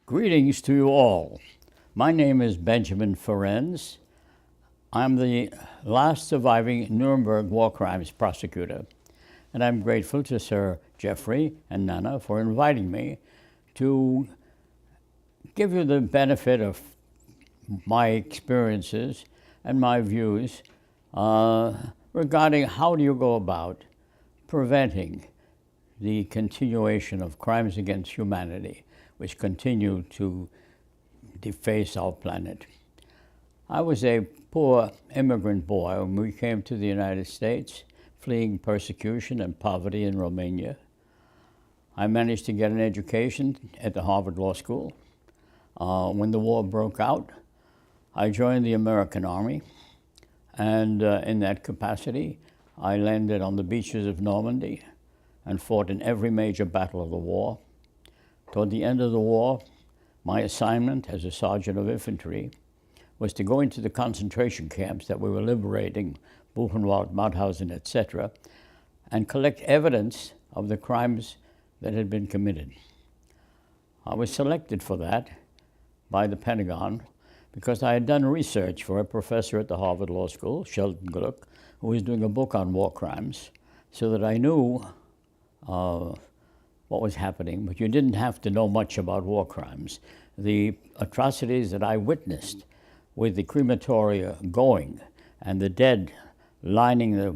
Greetings to you all. My name is Benjamin Ferencz. I'm the last surviving Nuremberg war crimes prosecutor, and I'm grateful to Sir Jeffrey and Nana for inviting me to give you the benefit of my experiences and my views regarding how do you go about preventing the continuation of crimes against humanity, which continue to deface our planet. I was a poor immigrant boy when we came to the United States, fleeing persecution and poverty in Romania. I managed to get an education at the Harvard Law School. When the war broke out, I joined the American Army, and in that capacity, I landed on the beaches of Normandy and fought in every major battle of the war. Toward the end of the war, my assignment as a sergeant of infantry was to go into the concentration camps that we were liberating, Buchenwald, Mauthausen, etc., and collect evidence of the crimes that had been committed. I was selected for that by the Pentagon because I had done research for a professor at the Harvard Law School, Sheldon Gluck, who was doing a book on war crimes, so that I knew what was happening, but you didn't have to know much about war crimes. The atrocities that I witnessed with the crematoria going and the dead lining the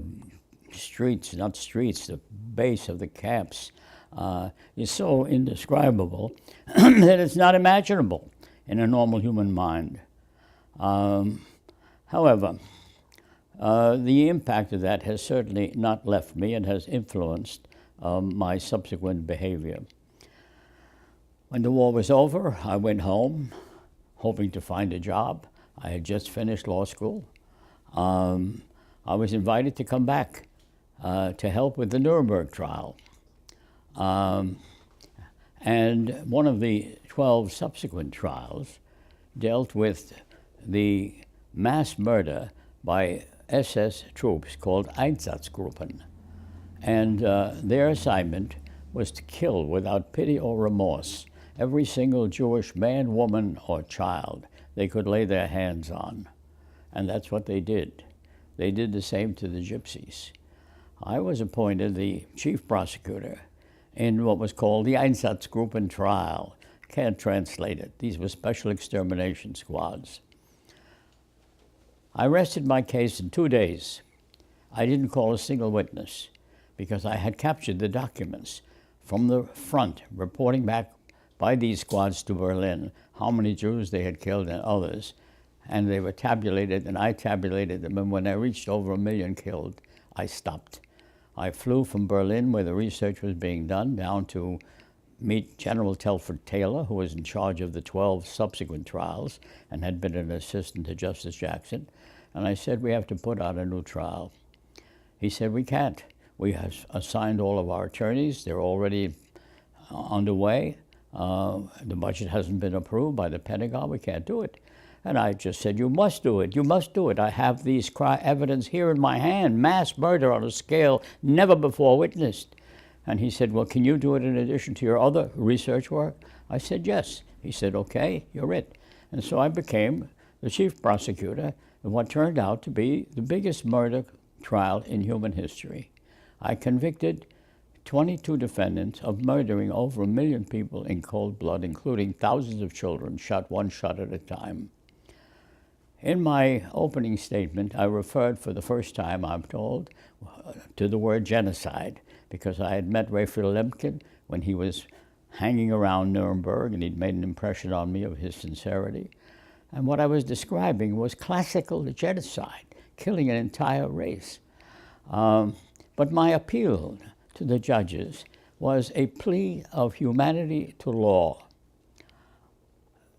streets, not streets, the base of the camps, is so indescribable that it's not imaginable in a normal human mind. However, the impact of that has certainly not left me and has influenced my subsequent behavior. When the war was over, I went home, hoping to find a job. I had just finished law school. I was invited to come back to help with the Nuremberg trial. And one of the 12 subsequent trials dealt with the mass murder by SS troops called Einsatzgruppen. And their assignment was to kill without pity or remorse every single Jewish man, woman, or child they could lay their hands on. And that's what they did. They did the same to the Gypsies. I was appointed the chief prosecutor in what was called the Einsatzgruppen trial. Can't translate it. These were special extermination squads. I rested my case in 2 days. I didn't call a single witness, because I had captured the documents from the front, reporting back by these squads to Berlin how many Jews they had killed and others, and they were tabulated, and I tabulated them, and when I reached over 1 million killed, I stopped. I flew from Berlin, where the research was being done, down to meet General Telford Taylor, who was in charge of the 12 subsequent trials and had been an assistant to Justice Jackson, and I said, we have to put out a new trial. He said, we can't. We have assigned all of our attorneys. They're already underway. The budget hasn't been approved by the Pentagon. We can't do it. And I just said, you must do it. You must do it. I have these evidence here in my hand, mass murder on a scale never before witnessed. And he said, well, can you do it in addition to your other research work? I said, yes. He said, okay, you're it. And so I became the chief prosecutor in what turned out to be the biggest murder trial in human history. I convicted 22 defendants of murdering over 1 million people in cold blood, including thousands of children, shot one shot at a time. In my opening statement, I referred for the first time, I'm told, to the word genocide, because I had met Raphael Lemkin when he was hanging around Nuremberg, and he'd made an impression on me of his sincerity. And what I was describing was classical genocide, killing an entire race. But my appeal to the judges was a plea of humanity to law.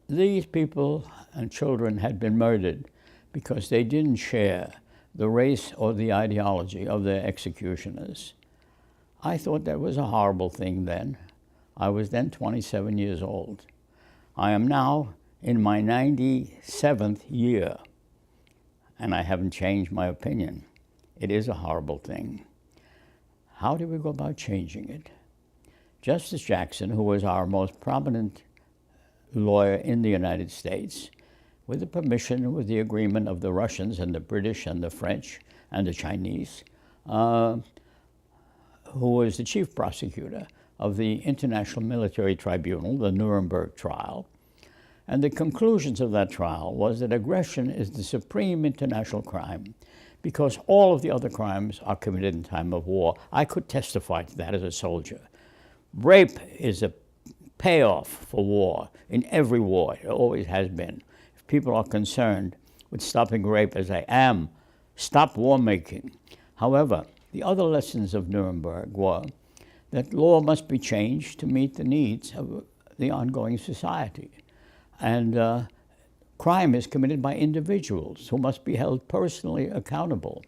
These people and children had been murdered because they didn't share the race or the ideology of their executioners. I thought that was a horrible thing then. I was then 27 years old. I am now in my 97th year, and I haven't changed my opinion. It is a horrible thing. How do we go about changing it? Justice Jackson, who was our most prominent lawyer in the United States, with the permission and with the agreement of the Russians and the British and the French and the Chinese, who was the chief prosecutor of the International Military Tribunal, the Nuremberg trial. And the conclusions of that trial was that aggression is the supreme international crime because all of the other crimes are committed in time of war. I could testify to that as a soldier. Rape is a payoff for war in every war. It always has been. If people are concerned with stopping rape, as I am, stop war making. However, the other lessons of Nuremberg were that law must be changed to meet the needs of the ongoing society. And crime is committed by individuals who must be held personally accountable.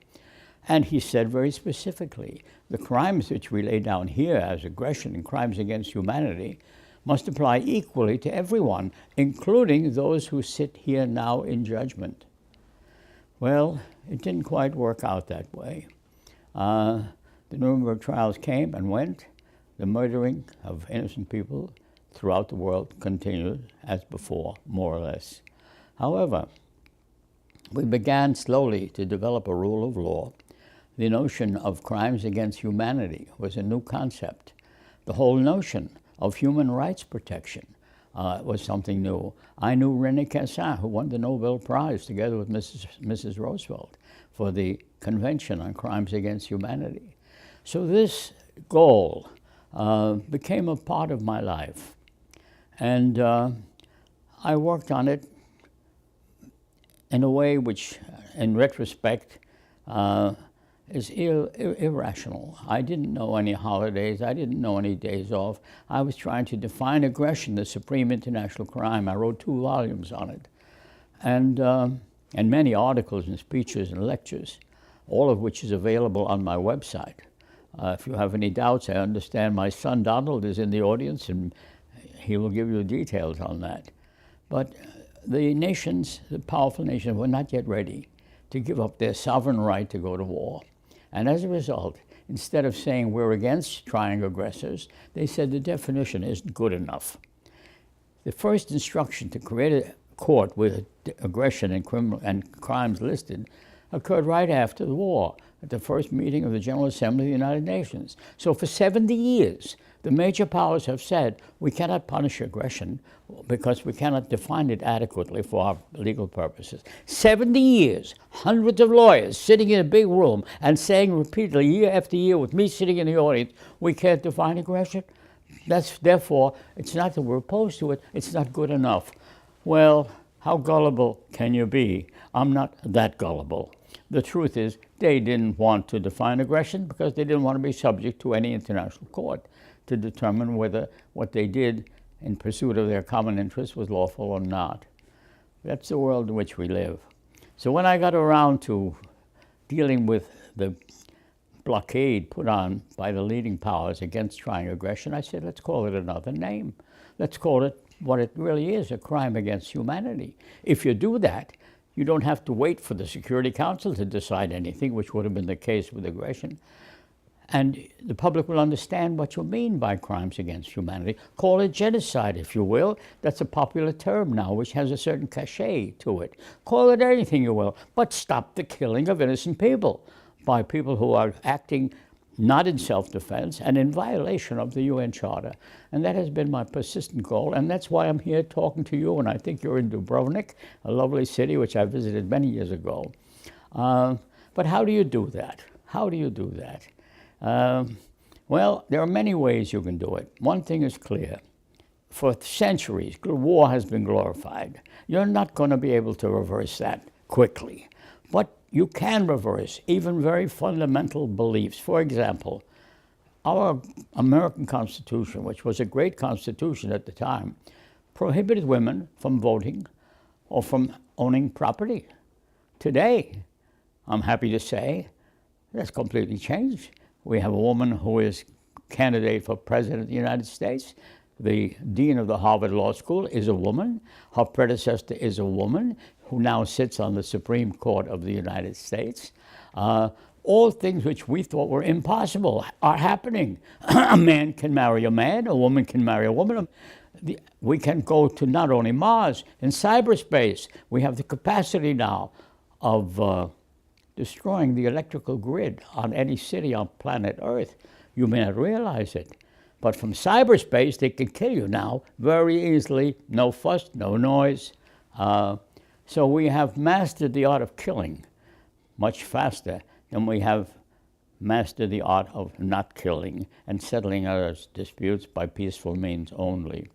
And he said very specifically, the crimes which we lay down here as aggression and crimes against humanity must apply equally to everyone, including those who sit here now in judgment. Well, it didn't quite work out that way. The Nuremberg trials came and went. The murdering of innocent people throughout the world continued as before, more or less. However, we began slowly to develop a rule of law. The notion of crimes against humanity was a new concept. The whole notion of human rights protection was something new. I knew René Cassin, who won the Nobel Prize together with Mrs. Roosevelt for the Convention on Crimes Against Humanity. So this goal became a part of my life. And I worked on it in a way which, in retrospect, is irrational. I didn't know any holidays. I didn't know any days off. I was trying to define aggression, the supreme international crime. I wrote 2 volumes on it, and many articles and speeches and lectures, all of which is available on my website. If you have any doubts, I understand my son Donald is in the audience, and he will give you details on that. But the nations, the powerful nations, were not yet ready to give up their sovereign right to go to war. And as a result, instead of saying we're against trying aggressors, they said the definition isn't good enough. The first instruction to create a court with aggression and crimes listed occurred right after the war, at the first meeting of the General Assembly of the United Nations. So for 70 years, the major powers have said we cannot punish aggression because we cannot define it adequately for our legal purposes. 70 years, hundreds of lawyers sitting in a big room and saying repeatedly, year after year, with me sitting in the audience, we can't define aggression. Therefore, it's not that we're opposed to it, it's not good enough. Well, how gullible can you be? I'm not that gullible. The truth is, they didn't want to define aggression because they didn't want to be subject to any international court to determine whether what they did in pursuit of their common interests was lawful or not. That's the world in which we live. So when I got around to dealing with the blockade put on by the leading powers against trying aggression, I said, let's call it another name. Let's call it what it really is, a crime against humanity. If you do that, you don't have to wait for the Security Council to decide anything, which would have been the case with aggression. And the public will understand what you mean by crimes against humanity. Call it genocide, if you will. That's a popular term now, which has a certain cachet to it. Call it anything you will, but stop the killing of innocent people by people who are acting not in self-defense and in violation of the UN Charter. And that has been my persistent goal, and that's why I'm here talking to you, and I think you're in Dubrovnik, a lovely city which I visited many years ago. But how do you do that? How do you do that? Well, there are many ways you can do it. One thing is clear. For centuries, war has been glorified. You're not going to be able to reverse that quickly. But you can reverse even very fundamental beliefs. For example, our American Constitution, which was a great constitution at the time, prohibited women from voting or from owning property. Today, I'm happy to say, that's completely changed. We have a woman who is candidate for President of the United States. The Dean of the Harvard Law School is a woman. Her predecessor is a woman who now sits on the Supreme Court of the United States. All things which we thought were impossible are happening. A man can marry a man, a woman can marry a woman. We can go to not only Mars, in cyberspace. We have the capacity now of destroying the electrical grid on any city on planet Earth. You may not realize it, but from cyberspace, they can kill you now very easily. No fuss, no noise. So we have mastered the art of killing much faster than we have mastered the art of not killing and settling our disputes by peaceful means only.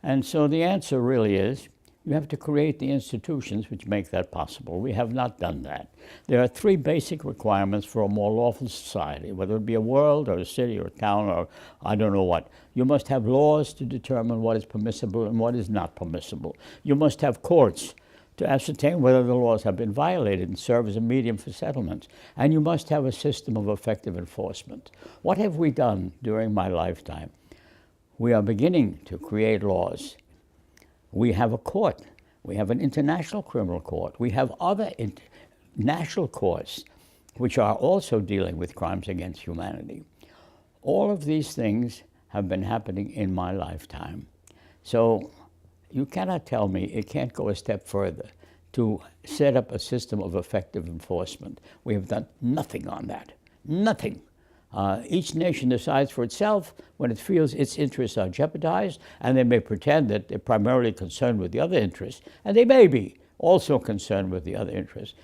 And so the answer really is, you have to create the institutions which make that possible. We have not done that. There are three basic requirements for a more lawful society, whether it be a world or a city or a town or I don't know what. You must have laws to determine what is permissible and what is not permissible. You must have courts to ascertain whether the laws have been violated and serve as a medium for settlements. And you must have a system of effective enforcement. What have we done during my lifetime? We are beginning to create laws. We have a court. We have an international criminal court. We have other national courts which are also dealing with crimes against humanity. All of these things have been happening in my lifetime. So you cannot tell me it can't go a step further to set up a system of effective enforcement. We have done nothing on that, nothing. Each nation decides for itself when it feels its interests are jeopardized, and they may pretend that they're primarily concerned with the other interests, and they may be also concerned with the other interests.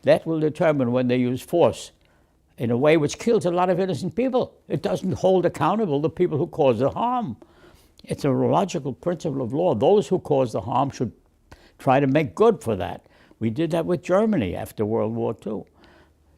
That will determine when they use force in a way which kills a lot of innocent people. It doesn't hold accountable the people who cause the harm. It's a logical principle of law. Those who cause the harm should try to make good for that. We did that with Germany after World War II.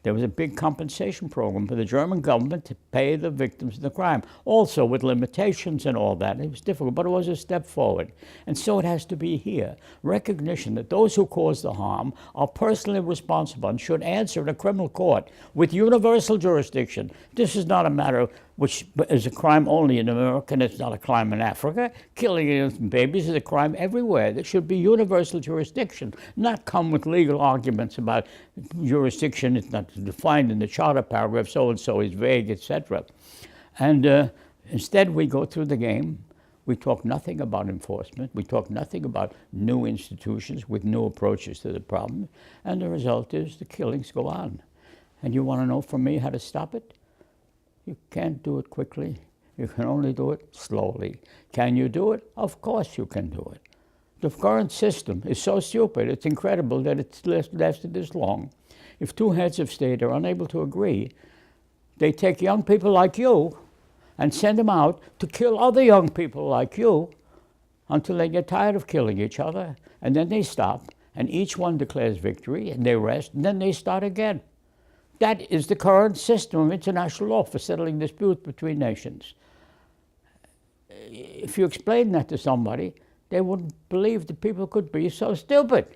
There was a big compensation program for the German government to pay the victims of the crime, also with limitations and all that. It was difficult, but it was a step forward. And so it has to be here. Recognition that those who cause the harm are personally responsible and should answer in a criminal court with universal jurisdiction. This is not a matter which is a crime only in America, and it's not a crime in Africa. Killing innocent babies is a crime everywhere. There should be universal jurisdiction, not come with legal arguments about jurisdiction. It's not defined in the charter paragraph, so-and-so is vague, etc. And instead we go through the game. We talk nothing about enforcement. We talk nothing about new institutions with new approaches to the problem. And the result is the killings go on. And you want to know from me how to stop it? You can't do it quickly. You can only do it slowly. Can you do it? Of course you can do it. The current system is so stupid, it's incredible that it's lasted this long. If two heads of state are unable to agree, they take young people like you and send them out to kill other young people like you until they get tired of killing each other, and then they stop, and each one declares victory, and they rest, and then they start again. That is the current system of international law for settling disputes between nations. If you explain that to somebody, they wouldn't believe that people could be so stupid.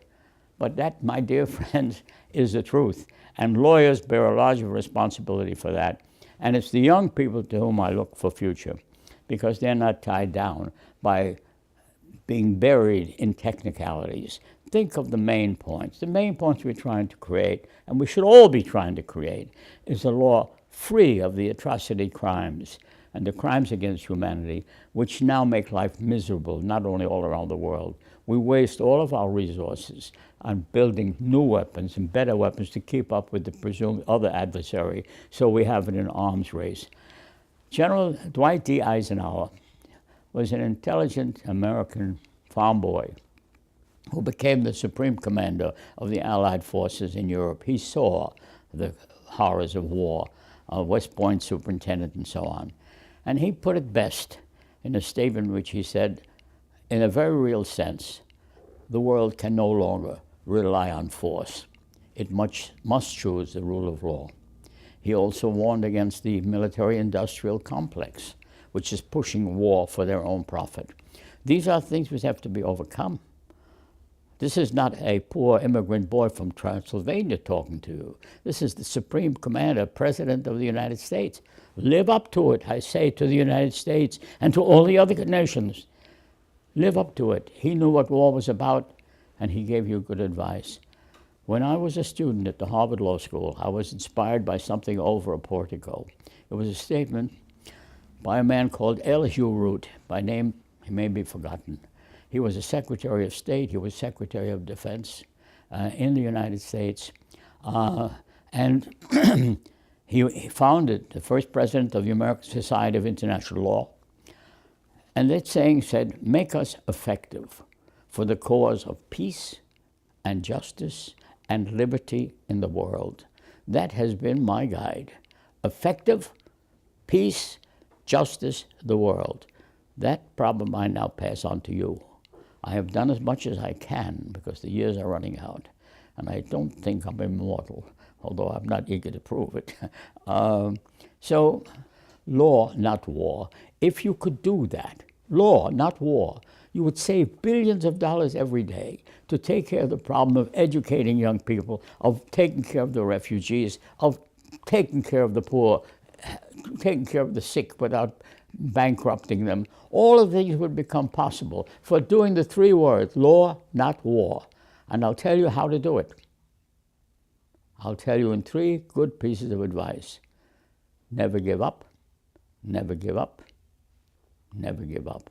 But that, my dear friends, is the truth. And lawyers bear a large responsibility for that. And it's the young people to whom I look for future, because they're not tied down by being buried in technicalities. Think of the main points. The main points we're trying to create, and we should all be trying to create, is a law free of the atrocity crimes and the crimes against humanity, which now make life miserable, not only all around the world. We waste all of our resources on building new weapons and better weapons to keep up with the presumed other adversary, so we have it in an arms race. General Dwight D. Eisenhower was an intelligent American farm boy who became the supreme commander of the Allied forces in Europe. He saw the horrors of war, West Point superintendent and so on. And he put it best in a statement in which he said, in a very real sense, the world can no longer rely on force. It must choose the rule of law. He also warned against the military-industrial complex, which is pushing war for their own profit. These are things which have to be overcome. This is not a poor immigrant boy from Transylvania talking to you. This is the Supreme Commander, President of the United States. Live up to it, I say, to the United States and to all the other nations. Live up to it. He knew what war was about, and he gave you good advice. When I was a student at the Harvard Law School, I was inspired by something over a portico. It was a statement by a man called Elihu Root. By name, He may be forgotten. He was a Secretary of State. He was Secretary of Defense in the United States. And he founded the first president of the American Society of International Law. And that saying said, make us effective for the cause of peace and justice and liberty in the world. That has been my guide. Effective, peace, justice, the world. That problem I now pass on to you. I have done as much as I can because the years are running out. And I don't think I'm immortal, although I'm not eager to prove it. So, law, not war. If you could do that, law, not war, you would save billions of dollars every day to take care of the problem of educating young people, of taking care of the refugees, of taking care of the poor, taking care of the sick without bankrupting them. All of these would become possible for doing the three words, law, not war. And I'll tell you how to do it. I'll tell you in three good pieces of advice. Never give up, never give up, never give up.